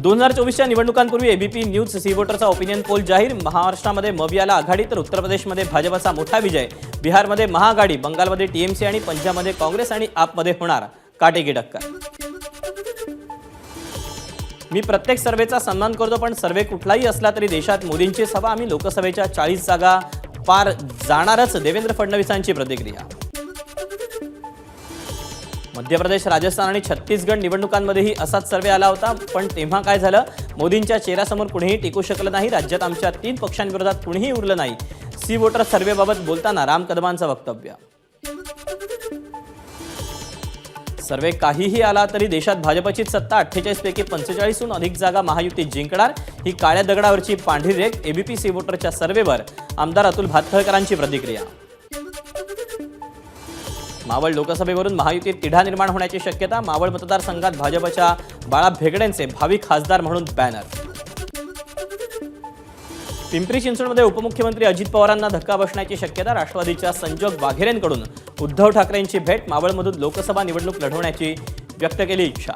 2024च्या निवडणुकांपूर्वी ABP news C वोटरचा opinion poll जाहीर। महाराष्ट्रामध्ये मवियाला आघाडी तर उत्तर प्रदेशमध्ये भाजपचा मोठा विजय। बिहारमध्ये महाआघाडी, बंगालमध्ये टीएमसी आणि पंजाबमध्ये काँग्रेस आणि आपमध्ये होणार काटेकी टक्कर। मी प्रत्येक सर्वेचा सन्मान करतो, पण सर्वे कुठलाही असला तरी देशात मोदींची सभा आम्ही लोकसभेच्या 40 जागा पार जाणारच, देवेंद्र फडणवीसांची प्रतिक्रिया। मध्य प्रदेश, राजस्थान आणि छत्तीसगड निवडणुकांमध्येही असाच सर्वे आला होता, पण तेव्हा काय झालं? मोदींच्या चेहऱ्यासमोर कुणीही टिकू शकलं नाही। राज्यात आमच्या 3 पक्षांविरोधात कुणीही उरलं नाही। सी वोटर सर्वेबाबत बोलताना राम कदमांचं वक्तव्य। सर्वे काहीही आला तरी देशात भाजपचीच सत्ता, 48 पैकी 45हून अधिक जागा महायुती जिंकणार, ही काळ्या दगडावरची पांढरी रेख। एबीपी सी वोटरच्या सर्वेवर आमदार अतुल भातखळकरांची प्रतिक्रिया। मावळ लोकसभेवरून महायुतीत तिढा निर्माण होण्याची शक्यता। मावळ मतदारसंघात भाजपच्या बाळा भेगडेंचे भावी खासदार म्हणून बॅनर। पिंपरी चिंचवडमध्ये उपमुख्यमंत्री अजित पवारांना धक्का बसण्याची शक्यता। राष्ट्रवादीच्या संजोग वाघेरेंकडून उद्धव ठाकरेंची भेट। मावळमधून लोकसभा निवडणूक लढवण्याची व्यक्त केली इच्छा।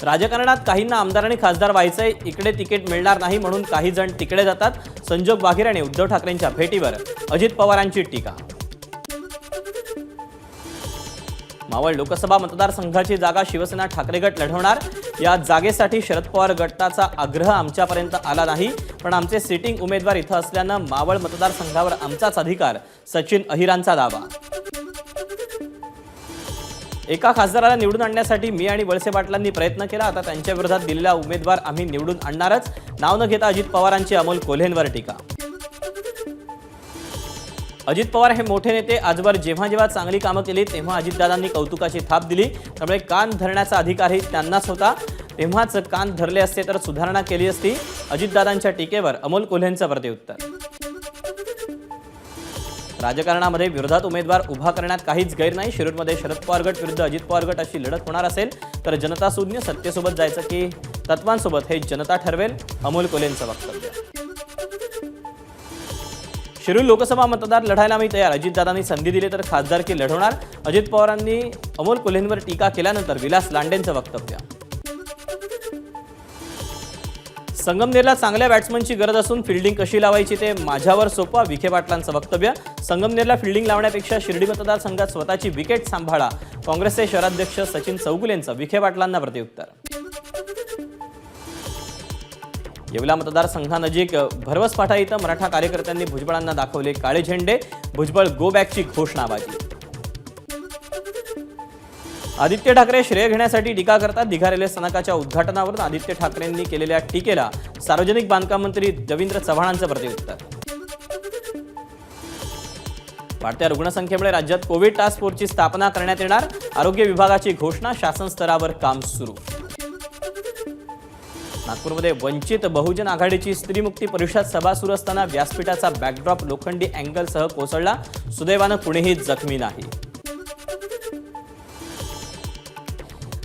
राजकारणात काहींना आमदार आणि खासदार व्हायचंय, इकडे तिकीट मिळणार नाही म्हणून काही जण तिकडे जातात। संजोग वाघेरे आणि उद्धव ठाकरेंच्या भेटीवर अजित पवारांची टीका। मावळ लोकसभा मतदारसंघाची जागा शिवसेना ठाकरे गट लढवणार। या जागेसाठी शरद पवार गटाचा आग्रह आमच्यापर्यंत आला नाही, पण आमचे सिटिंग उमेदवार इथं असल्यानं मावळ मतदारसंघावर आमचाच अधिकार, सचिन अहिरांचा दावा। एका खासदाराला निवडून आणण्यासाठी मी आणि वळसे पाटलांनी प्रयत्न केला, आता त्यांच्या विरोधात दिलेला उमेदवार आम्ही निवडून आणणारच, नाव न घेता अजित पवारांची अमोल कोल्हेंवर टीका। अजित पवार हे मोठे नेते, आजवर जेव्हा जेव्हा चांगली कामं केली तेव्हा अजितदादांनी कौतुकाची थाप दिली, त्यामुळे कान धरण्याचा अधिकारही त्यांनाच होता। तेव्हाच कान धरले असते तर सुधारणा केली असती। अजितदादांच्या टीकेवर अमोल कोल्हेंचं प्रत्युत्तर। राजकारणामध्ये विरोधात उमेदवार उभा करण्यात काहीच गैर नाही। शिरूरमध्ये शरद पवार गट विरुद्ध अजित पवार गट अशी लढत होणार असेल तर जनता शून्य, सत्तेसोबत जायचं की तत्वांसोबत हे जनता ठरवेल, अमोल कोल्हेंचं वक्तव्य। शिरूर लोकसभा मतदार लढायला मी तयार, अजितदादांनी संधी दिली तर खासदारकी लढवणार। अजित पवारांनी अमोल कोल्हेंवर टीका केल्यानंतर विलास लांडेंचं वक्तव्य। संगमनेरला चांगल्या बॅट्समनची गरज असून फिल्डिंग कशी लावायची ते माझ्यावर सोपवा, विखे पाटलांचं वक्तव्य। संगमनेरला फिल्डिंग लावण्यापेक्षा शिर्डी मतदारसंघात स्वतःची विकेट सांभाळा, काँग्रेसचे शहराध्यक्ष सचिन चौगुलेंचं विखे पाटलांना प्रत्युत्तर। येवला मतदारसंघानजीक भरवसपाटा इथं मराठा कार्यकर्त्यांनी भुजबळांना दाखवले काळे झेंडे, भुजबळ गो बॅकची घोषणाबाजी। आदित्य ठाकरे श्रेय घेण्यासाठी टीका करतात। दिघा रेल्वे स्थानकाच्या उद्घाटनावरून आदित्य ठाकरेंनी केलेल्या टीकेला सार्वजनिक बांधकाम मंत्री रवींद्र चव्हाणांचं प्रत्युत्तर। वाढत्या रुग्णसंख्येमुळे राज्यात कोविड टास्क फोर्सची स्थापना करण्यात येणार, आरोग्य विभागाची घोषणा, शासन स्तरावर काम सुरू। नागपूरमध्ये वंचित बहुजन आघाडीची स्त्रीमुक्ती परिषद सभा सुरू असताना व्यासपीठाचा बॅकड्रॉप लोखंडी अँगलसह कोसळला, सुदैवानं कुणीही जखमी नाही।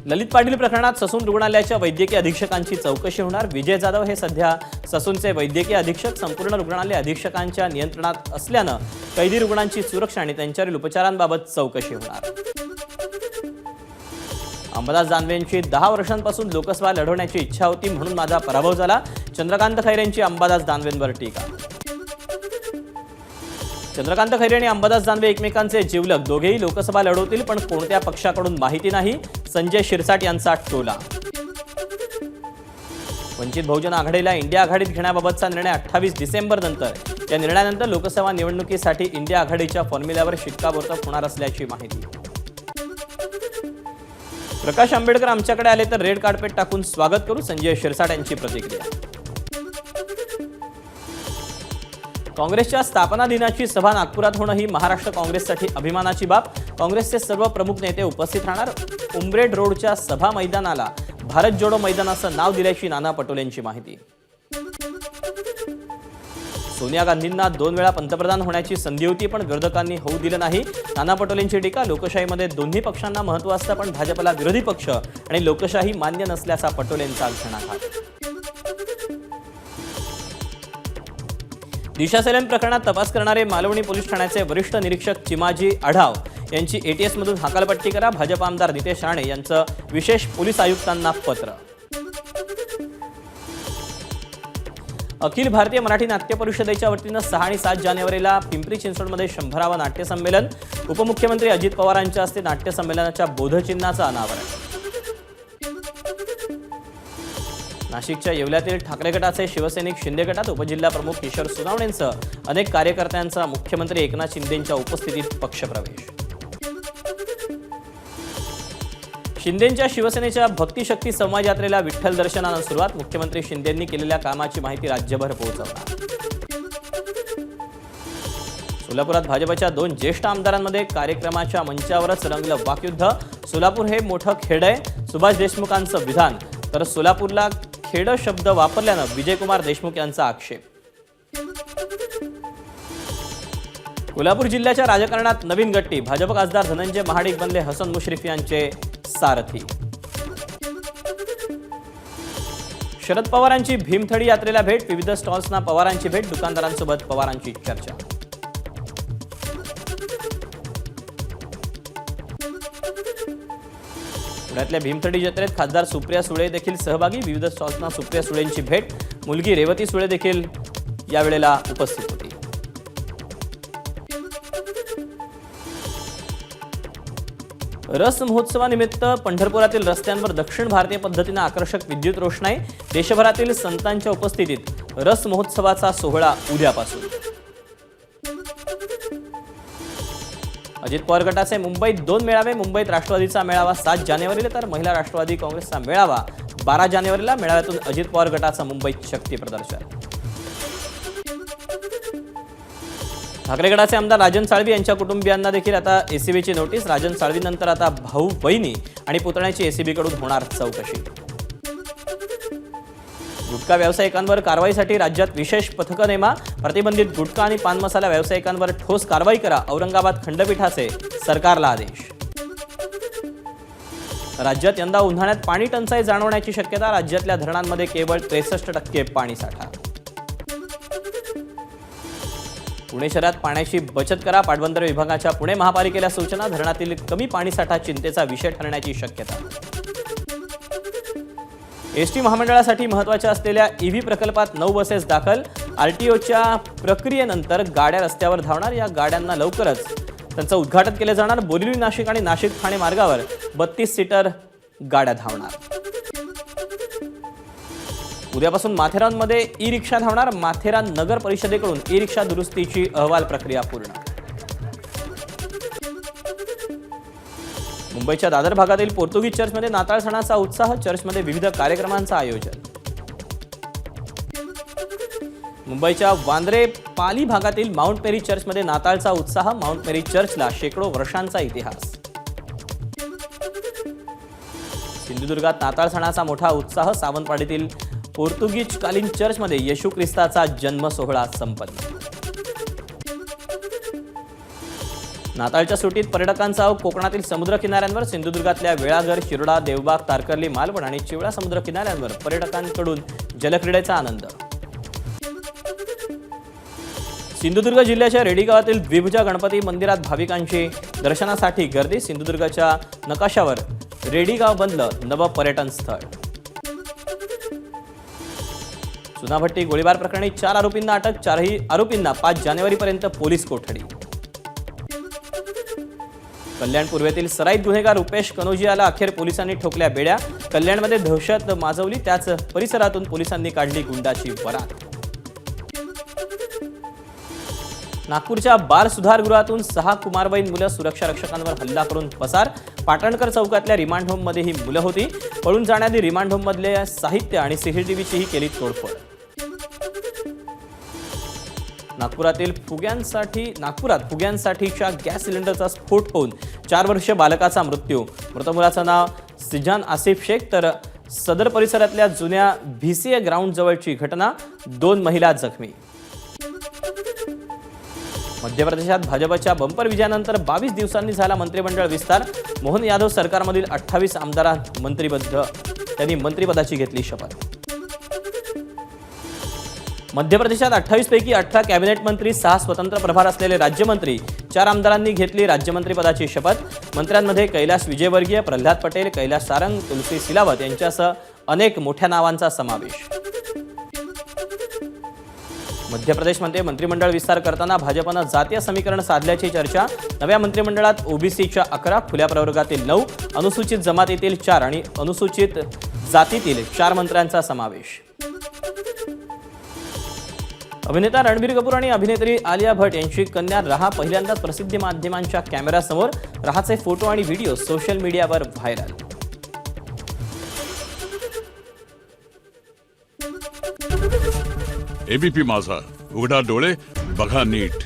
ललित पाटील प्रकरणात ससून रुग्णालयाच्या वैद्यकीय अधीक्षकांची चौकशी होणार। विजय जाधव हे सध्या ससूनचे वैद्यकीय अधीक्षक, संपूर्ण रुग्णालय अधीक्षकांच्या नियंत्रणात असल्यानं कैदी रुग्णांची सुरक्षा आणि त्यांच्यावरील उपचारांबाबत चौकशी होणार। अंबादास दानवेंची 10 वर्षांपासून लोकसभा लढवण्याची इच्छा होती म्हणून माझा पराभव झाला, चंद्रकांत खैरेंची अंबादास दानवेंवर टीका। चंद्रकांत खैरे आणि अंबादास दानवे एकमेकांचे जिवलग, दोघेही लोकसभा लढवतील पण कोणत्या पक्षाकडून माहिती नाही, संजय शिरसाट यांचा टोला। वंचित बहुजन आघाडीला इंडिया आघाडीत घेण्याबाबतचा निर्णय 28 डिसेंबर नंतर, या निर्णयानंतर लोकसभा निवडणुकीसाठी इंडिया आघाडीच्या फॉर्म्युल्यावर शिक्कामोर्तब होणार असल्याची माहिती। प्रकाश आंबेडकर आमच्याकडे आले तर रेड कार्पेट टाकून स्वागत करू, संजय शिरसाट यांची प्रतिक्रिया। काँग्रेसच्या स्थापना दिनाची सभा नागपुरात होणं ही महाराष्ट्र काँग्रेससाठी अभिमानाची बाब, काँग्रेसचे सर्व प्रमुख नेते उपस्थित राहणार। उमरेड रोडच्या सभा मैदानाला भारत जोडो मैदान असं नाव दिल्याची नाना पटोलेंची माहिती। सोनिया गांधींना 2 वेळा पंतप्रधान होण्याची संधी होती पण विरोधकांनी होऊ दिलं नाही, नाना पटोलेंची टीका। लोकशाहीमध्ये दोन्ही पक्षांना महत्त्व असतं पण भाजपला विरोधी पक्ष आणि लोकशाही मान्य नसल्याचा पटोलेंचा घणाघात। दिशा सैलन प्रकरणात तपास करणारे मालवणी पोलीस ठाण्याचे वरिष्ठ निरीक्षक चिमाजी आढाव यांची ATS मधून हकालपट्टी करा. भाजप आमदार नितेश राणे यांचं विशेष पोलीस आयुक्तांना पत्र. अखिल भारतीय मराठी नाट्य परिषदेच्या वतीनं 6 आणि 7 जानेवारीला पिंपरी चिंचवडमध्ये 100वा नाट्य संमेलन. उपमुख्यमंत्री अजित पवारांच्या हस्ते नाट्य संमेलनाच्या बोधचिन्हाचं अनावरण. नाशिकच्या येवल्यातील ठाकरे गटाचे शिवसैनिक शिंदे गटात उपजिल्हा प्रमुख किशोर सुनावणेंसह अनेक कार्यकर्त्यांचा मुख्यमंत्री एकनाथ शिंदेंच्या उपस्थितीत पक्षप्रवेश. शिंदेंच्या शिवसेनेच्या भक्तिशक्ती संवाद यात्रेला विठ्ठल दर्शनानं सुरुवात. मुख्यमंत्री शिंदेंनी केलेल्या कामाची माहिती राज्यभर पोहोचवणार. सोलापुरात भाजपच्या 2 ज्येष्ठ आमदारांमध्ये कार्यक्रमाच्या मंचावरच रंगलं वाकयुद्ध. सोलापूर हे मोठं खेड आहे, सुभाष देशमुखांचं विधान. तर सोलापूरला खेड शब्द वापरल्यानं विजयकुमार देशमुख यांचा आक्षेप. कोल्हापूर जिल्ह्याच्या राजकारणात नवीन गट्टी. भाजप खासदार धनंजय महाडिक बनले हसन मुश्रीफ यांचे सारथी. शरद पवारांची भीमथडी यात्रेला भेट. विविध स्टॉल्सना पवारांची भेट. दुकानदारांसोबत पवारांची चर्चा. पुण्यातल्या भीमथडी जत्रेत खासदार सुप्रिया सुळे देखील सहभागी. विविध स्टॉल्सना सुप्रिया सुळेंची भेट. मुलगी रेवती सुळे देखील यावेळेला उपस्थित होती. रस महोत्सवानिमित्त पंढरपुरातील रस्त्यांवर दक्षिण भारतीय पद्धतीने आकर्षक विद्युत रोषणाई. देशभरातील संतांच्या उपस्थितीत रस महोत्सवाचा सोहळा उद्यापासून. अजित पवार गटाचे मुंबईत 2 मेळावे. मुंबईत राष्ट्रवादीचा मेळावा 7 जानेवारीला तर महिला राष्ट्रवादी काँग्रेसचा मेळावा 12 जानेवारीला. मेळाव्यातून अजित पवार गटाचं मुंबईत शक्ती प्रदर्शन. ठाकरे गटाचे आमदार राजन साळवी यांच्या कुटुंबियांना देखील आता एसीबीची नोटीस. राजन साळवीनंतर आता भाऊ, बहिणी आणि पुतण्याची एसीबीकडून होणार चौकशी. गुटखा व्यावसायिकांवर कारवाईसाठी राज्यात विशेष पथकं नेमा. प्रतिबंधित गुटखा आणि पान मसाला व्यावसायिकांवर ठोस कारवाई करा. औरंगाबाद खंडपीठाचे सरकारला आदेश. राज्यात यंदा उन्हाळ्यात पाणी टंचाई जाणवण्याची शक्यता. राज्यातल्या धरणांमध्ये केवळ 63% पाणीसाठा. पुणे शहरात पाण्याची बचत करा. पाटबंधारे विभागाच्या पुणे महापालिकेला सूचना. धरणातील कमी पाणीसाठा चिंतेचा विषय ठरण्याची शक्यता. एसटी महामंडळासाठी महत्त्वाच्या असलेल्या EV प्रकल्पात 9 बसेस दाखल. RTOच्या प्रक्रियेनंतर गाड्या रस्त्यावर धावणार. या गाड्यांना लवकरच त्यांचं उद्घाटन केलं जाणार. बोरिवली नाशिक आणि नाशिक ठाणे मार्गावर 32 सीटर गाड्या धावणार. उद्यापासून माथेरानमध्ये ई-रिक्षा धावणार. माथेरान नगर परिषदेकडून ई-रिक्षा दुरुस्तीची अहवाल प्रक्रिया पूर्ण. मुंबईच्या दादर भागातील पोर्तुगीज चर्चमध्ये नाताळ सणाचा उत्साह. चर्चमध्ये विविध कार्यक्रमांचं आयोजन. मुंबईच्या वांद्रे पाली भागातील माउंट मेरी चर्चमध्ये नाताळचा उत्साह. माउंट मेरी चर्चला शेकडो वर्षांचा इतिहास. सिंधुदुर्गात नाताळ सणाचा मोठा उत्साह. सावंतवाडीतील पोर्तुगीज कालीन चर्चमध्ये येशू ख्रिस्ताचा जन्म सोहळा संपन्न. नाताळच्या सुट्टीत पर्यटकांचा ओघ कोकणातील समुद्र किनाऱ्यांवर. सिंधुदुर्गातल्या वेळाघर, शिरोडा, देवबाग, तारकर्ली, मालवण आणि चिवळा समुद्र किनाऱ्यांवर पर्यटकांकडून जलक्रीडेचा आनंद. सिंधुदुर्ग जिल्ह्याच्या रेडी गावातील द्विभुजा गणपती मंदिरात भाविकांची दर्शनासाठी गर्दी. सिंधुदुर्गच्या नकाशावर रेडी गाव बनलं नवं पर्यटन स्थळ. चुनाभट्टी गोळीबार प्रकरणी 4 आरोपींना अटक. 4ही आरोपींना 5 जानेवारीपर्यंत पोलीस कोठडी. कल्याण पूर्वेतील सराईत गुन्हेगार रुपेश कनोजियाला अखेर पोलिसांनी ठोकल्या बेड्या. कल्याणमध्ये दहशत माजवली. त्याच परिसरातून पोलिसांनी काढली गुंडाची वरात. नागपूरच्या बाल सुधारगृहातून 6 कुमारवयीन मुलं सुरक्षा रक्षकांवर हल्ला करून पसार. पाटणकर चौकातल्या रिमांड होममध्ये ही मुलं होती. पळून जाण्याआधी रिमांड होममधले साहित्य आणि CCTVचीही केली तोडफोड. नागपुरात फुग्यांसाठीच्या गॅस सिलेंडरचा स्फोट होऊन 4 वर्षीय बालकाचा मृत्यू. मृत मुलाचं नाव सिजान आसिफ शेख. तर सदर परिसरातल्या जुन्या VCA ग्राउंड जवळची घटना. 2 महिला जखमी. मध्य प्रदेशात भाजपच्या बंपर विजयानंतर 22 दिवसांनी झाला मंत्रिमंडळ विस्तार. मोहन यादव सरकारमधील 28 आमदारांत मंत्रिबद्ध. त्यांनी मंत्रिपदाची घेतली शपथ. मध्य प्रदेशात 28 पैकी 18 कॅबिनेट मंत्री, 6 स्वतंत्र प्रभार असलेले राज्यमंत्री, 4 आमदारांनी घेतली राज्यमंत्रीपदाची शपथ. मंत्र्यांमध्ये कैलास विजयवर्गीय, प्रल्हाद पटेल, कैलास सारंग, तुलसी सिलावत यांच्यासह अनेक मोठ्या नावांचा समावेश. मध्य प्रदेशमध्ये मंत्रिमंडळ विस्तार करताना भाजपनं जातीय समीकरण साधल्याची चर्चा. नव्या मंत्रिमंडळात ओबीसीच्या 11, खुल्या प्रवर्गातील 9, अनुसूचित जमातीतील 4 आणि अनुसूचित जातीतील 4 मंत्र्यांचा समावेश. अभिनेता रणबीर कपूर आणि अभिनेत्री आलिया भट्ट यांची कन्या रहा पहिल्यांदाच प्रसिद्धी माध्यमांच्या कॅमेऱ्यासमोर. रहाचे फोटो आणि व्हिडिओ सोशल मीडियावर व्हायरल. एबीपी माझा, उघडा डोळे बघा नीट.